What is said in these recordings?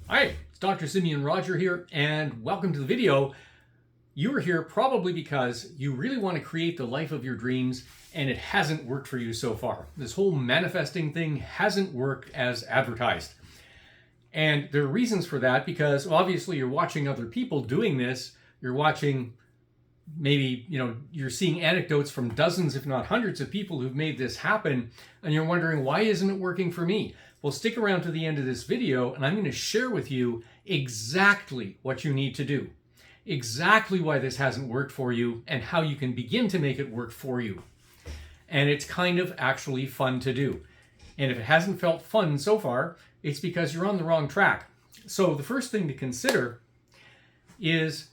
Hi, it's Dr. Simeon Roger here, and welcome to the video. You are here probably because you really want to create the life of your dreams, and it hasn't worked for you so far. This whole manifesting thing hasn't worked as advertised. And there are reasons for that because obviously you're watching other people doing this. You're watching maybe, you're seeing anecdotes from dozens, if not hundreds of people who've made this happen, and you're wondering, why isn't it working for me? Well, stick around to the end of this video, and I'm going to share with you exactly what you need to do, exactly why this hasn't worked for you, and how you can begin to make it work for you. And it's kind of actually fun to do. And if it hasn't felt fun so far, it's because you're on the wrong track. So the first thing to consider is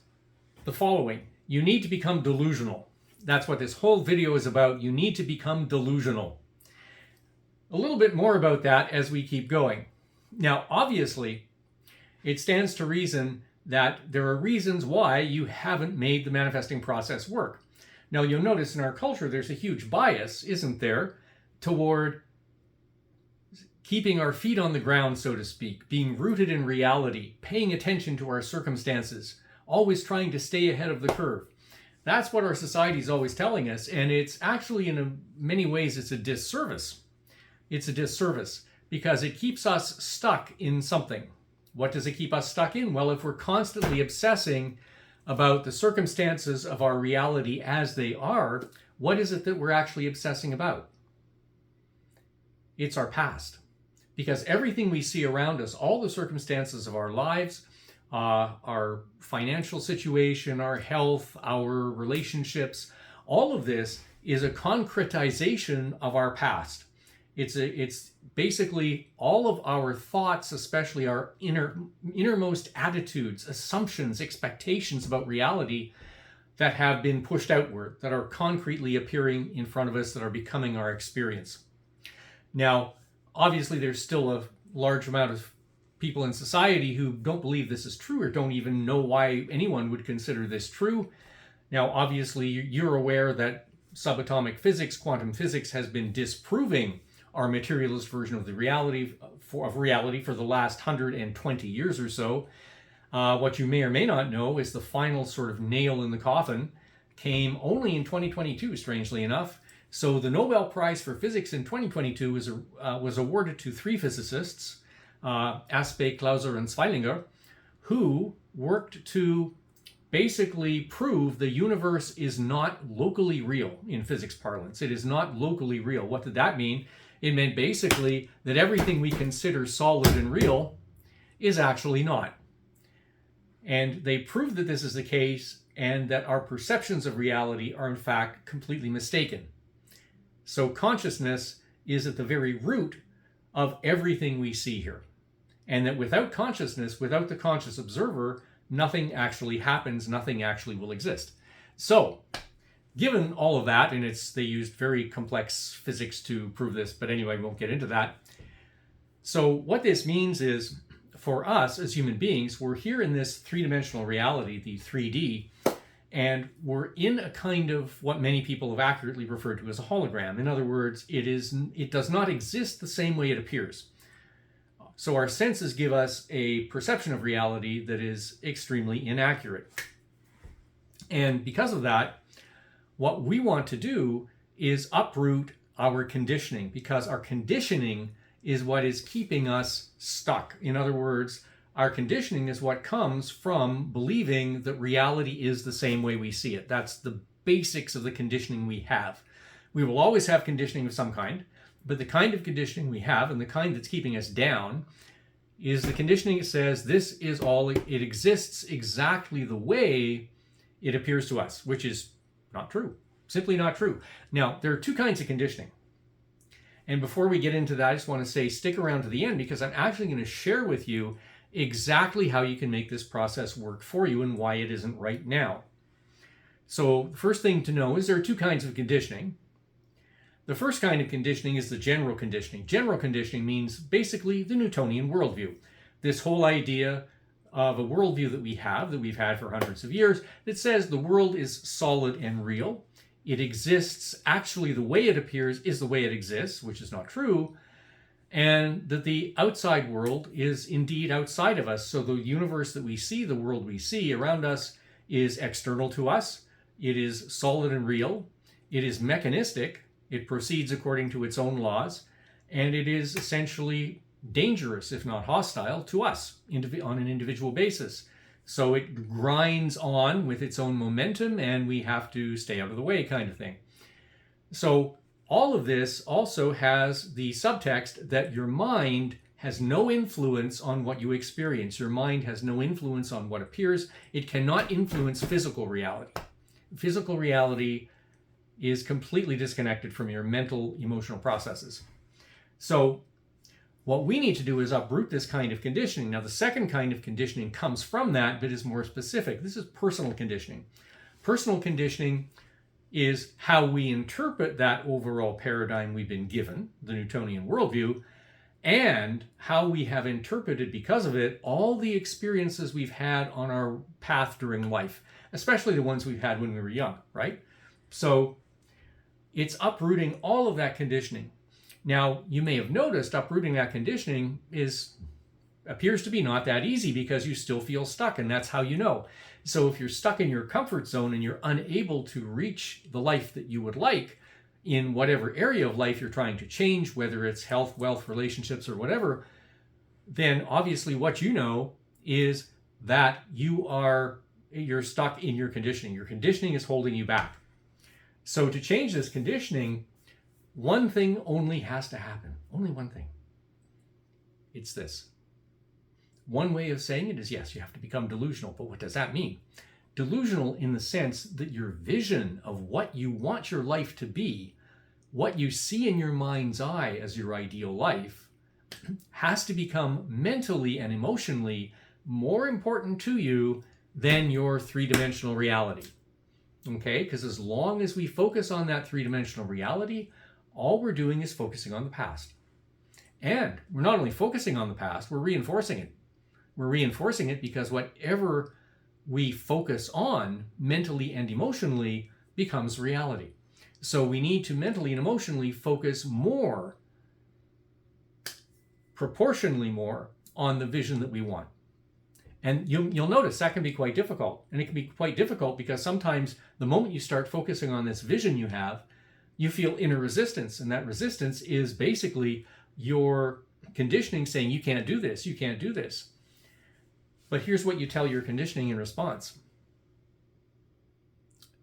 the following. You need to become delusional. That's what this whole video is about. You need to become delusional. A little bit more about that as we keep going. Now, obviously, it stands to reason that there are reasons why you haven't made the manifesting process work. Now, you'll notice in our culture there's a huge bias, isn't there, toward keeping our feet on the ground, so to speak, being rooted in reality, paying attention to our circumstances, always trying to stay ahead of the curve. That's what our society is always telling us, and it's actually, in many ways, it's a disservice. It's a disservice because it keeps us stuck in something. What does it keep us stuck in? Well, if we're constantly obsessing about the circumstances of our reality as they are, what is it that we're actually obsessing about? It's our past. Because everything we see around us, all the circumstances of our lives, our financial situation, our health, our relationships, all of this is a concretization of our past. It's basically all of our thoughts, especially our innermost attitudes, assumptions, expectations about reality that have been pushed outward, that are concretely appearing in front of us, that are becoming our experience. Now, obviously, there's still a large amount of people in society who don't believe this is true or don't even know why anyone would consider this true. Now, obviously, you're aware that subatomic physics, quantum physics, has been disproving our materialist version of the reality for the last 120 years or so. What you may or may not know is the final sort of nail in the coffin came only in 2022, strangely enough. So the Nobel Prize for Physics in 2022 was awarded to three physicists, Aspect, Clauser, and Zweilinger, who worked to basically prove the universe is not locally real in physics parlance. It is not locally real. What did that mean? It meant basically that everything we consider solid and real is actually not. And they proved that this is the case and that our perceptions of reality are in fact completely mistaken. So consciousness is at the very root of everything we see here. And that without consciousness, without the conscious observer, nothing actually happens, nothing actually will exist. So, given all of that, and they used very complex physics to prove this, but anyway, we won't get into that. So what this means is, for us as human beings, we're here in this three-dimensional reality, the 3D, and we're in a kind of what many people have accurately referred to as a hologram. In other words, it does not exist the same way it appears. So our senses give us a perception of reality that is extremely inaccurate. And because of that, what we want to do is uproot our conditioning, because our conditioning is what is keeping us stuck. In other words, our conditioning is what comes from believing that reality is the same way we see it. That's the basics of the conditioning we have. We will always have conditioning of some kind, but the kind of conditioning we have and the kind that's keeping us down is the conditioning that says this is all, it exists exactly the way it appears to us, which is not true, simply not true. Now, there are two kinds of conditioning. And before we get into that, I just want to say stick around to the end because I'm actually going to share with you exactly how you can make this process work for you and why it isn't right now. So the first thing to know is there are two kinds of conditioning. The first kind of conditioning is the general conditioning. General conditioning means basically the Newtonian worldview. This whole idea of a worldview that we've had for hundreds of years, that says the world is solid and real. It exists actually the way it appears is the way it exists, which is not true. and that the outside world is indeed outside of us. So the universe that we see, the world we see around us, is external to us. It is solid and real. It is mechanistic. It proceeds according to its own laws. And it is essentially dangerous, if not hostile, to us on an individual basis. So it grinds on with its own momentum, and we have to stay out of the way, kind of thing. So all of this also has the subtext that your mind has no influence on what you experience. Your mind has no influence on what appears. It cannot influence physical reality. Physical reality is completely disconnected from your mental, emotional processes. So what we need to do is uproot this kind of conditioning. Now, the second kind of conditioning comes from that, but is more specific. This is personal conditioning. Personal conditioning is how we interpret that overall paradigm we've been given, the Newtonian worldview, and how we have interpreted, because of it, all the experiences we've had on our path during life, especially the ones we've had when we were young, right? So it's uprooting all of that conditioning. Now, you may have noticed uprooting that conditioning appears to be not that easy because you still feel stuck, and that's how you know. So if you're stuck in your comfort zone and you're unable to reach the life that you would like in whatever area of life you're trying to change, whether it's health, wealth, relationships, or whatever, then obviously what you know is that you're stuck in your conditioning. Your conditioning is holding you back. So to change this conditioning, one thing only has to happen. Only one thing. It's this. One way of saying it is, yes, you have to become delusional. But what does that mean? Delusional in the sense that your vision of what you want your life to be, what you see in your mind's eye as your ideal life, has to become mentally and emotionally more important to you than your three-dimensional reality. Okay? Because as long as we focus on that three-dimensional reality, all we're doing is focusing on the past. And we're not only focusing on the past, we're reinforcing it. We're reinforcing it because whatever we focus on mentally and emotionally becomes reality. So we need to mentally and emotionally focus more, proportionally more, on the vision that we want. And you'll notice that can be quite difficult. And it can be quite difficult because sometimes the moment you start focusing on this vision you have, you feel inner resistance. And that resistance is basically your conditioning saying, you can't do this, you can't do this. But here's what you tell your conditioning in response.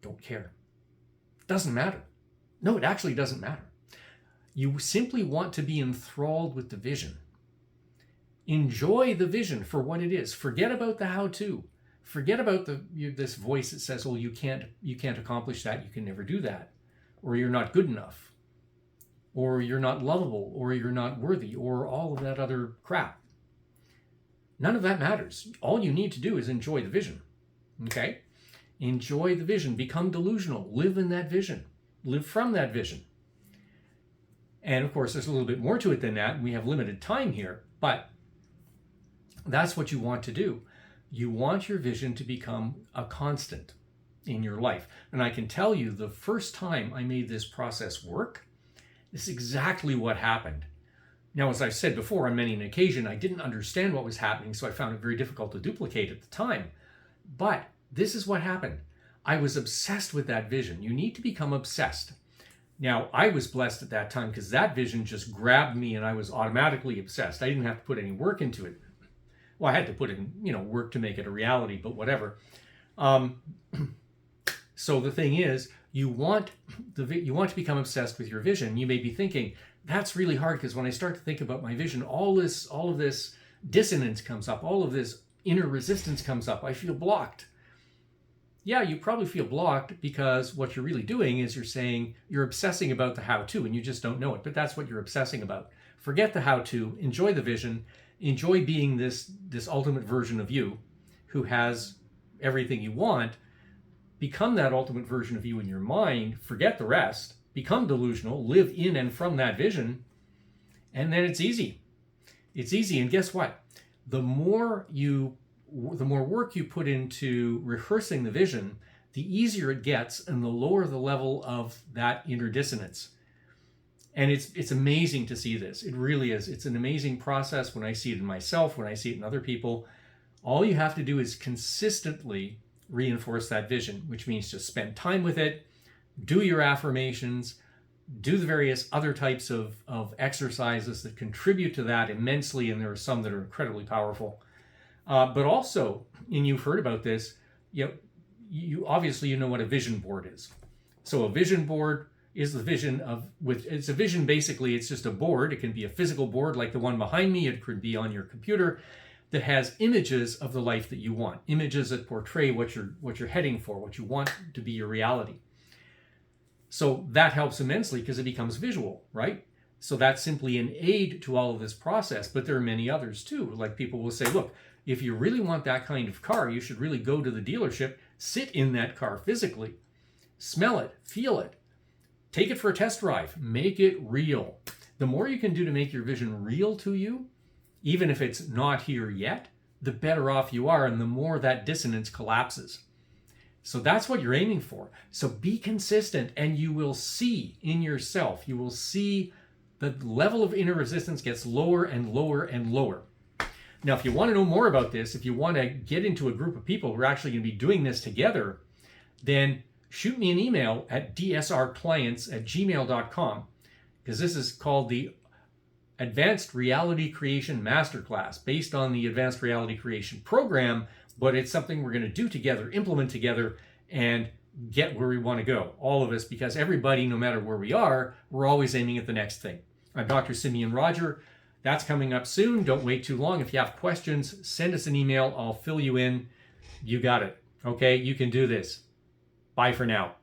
Don't care. Doesn't matter. No, it actually doesn't matter. You simply want to be enthralled with the vision. Enjoy the vision for what it is. Forget about the how-to. Forget about this voice that says, "Oh, you can't accomplish that. You can never do that, or you're not good enough, or you're not lovable, or you're not worthy, or all of that other crap." None of that matters. All you need to do is enjoy the vision. Okay? Enjoy the vision. Become delusional. Live in that vision. Live from that vision. And of course, there's a little bit more to it than that. We have limited time here, but that's what you want to do. You want your vision to become a constant in your life. And I can tell you, the first time I made this process work, this is exactly what happened. Now, as I've said before on many an occasion, I didn't understand what was happening, so I found it very difficult to duplicate at the time. But this is what happened. I was obsessed with that vision. You need to become obsessed. Now, I was blessed at that time because that vision just grabbed me and I was automatically obsessed. I didn't have to put any work into it. Well, I had to put in, work to make it a reality, but whatever. So the thing is, you want to become obsessed with your vision. You may be thinking, that's really hard because when I start to think about my vision, all of this dissonance comes up, all of this inner resistance comes up. I feel blocked. Yeah, you probably feel blocked because what you're really doing is you're obsessing about the how-to and you just don't know it, but that's what you're obsessing about. Forget the how-to, enjoy the vision, enjoy being this ultimate version of you who has everything you want. Become that ultimate version of you in your mind, forget the rest, become delusional, live in and from that vision, and then it's easy. It's easy, and guess what? The more work you put into rehearsing the vision, the easier it gets and the lower the level of that inner dissonance. And it's amazing to see this. It really is. It's an amazing process when I see it in myself, when I see it in other people. All you have to do is consistently reinforce that vision, which means just spend time with it, do your affirmations, do the various other types of exercises that contribute to that immensely, and there are some that are incredibly powerful. But also, and you've heard about this, you obviously know what a vision board is. So a vision board is the vision it's a vision, basically, it's just a board. It can be a physical board like the one behind me. It could be on your computer that has images of the life that you want, images that portray what you're heading for, what you want to be your reality. So that helps immensely because it becomes visual, right? So that's simply an aid to all of this process, but there are many others too. Like people will say, look, if you really want that kind of car, you should really go to the dealership, sit in that car physically, smell it, feel it, take it for a test drive, make it real. The more you can do to make your vision real to you, even if it's not here yet, the better off you are, and the more that dissonance collapses. So that's what you're aiming for. So be consistent, and you will see in yourself, you will see the level of inner resistance gets lower and lower and lower. Now, if you want to know more about this, if you want to get into a group of people who are actually going to be doing this together, then shoot me an email at dsrclients@gmail.com, because this is called the Advanced Reality Creation Masterclass, based on the Advanced Reality Creation program, but it's something we're going to do together, implement together, and get where we want to go, all of us, because everybody, no matter where we are, we're always aiming at the next thing. I'm Dr. Simeon Roger. That's coming up soon. Don't wait too long. If you have questions, send us an email. I'll fill you in. You got it. Okay, you can do this. Bye for now.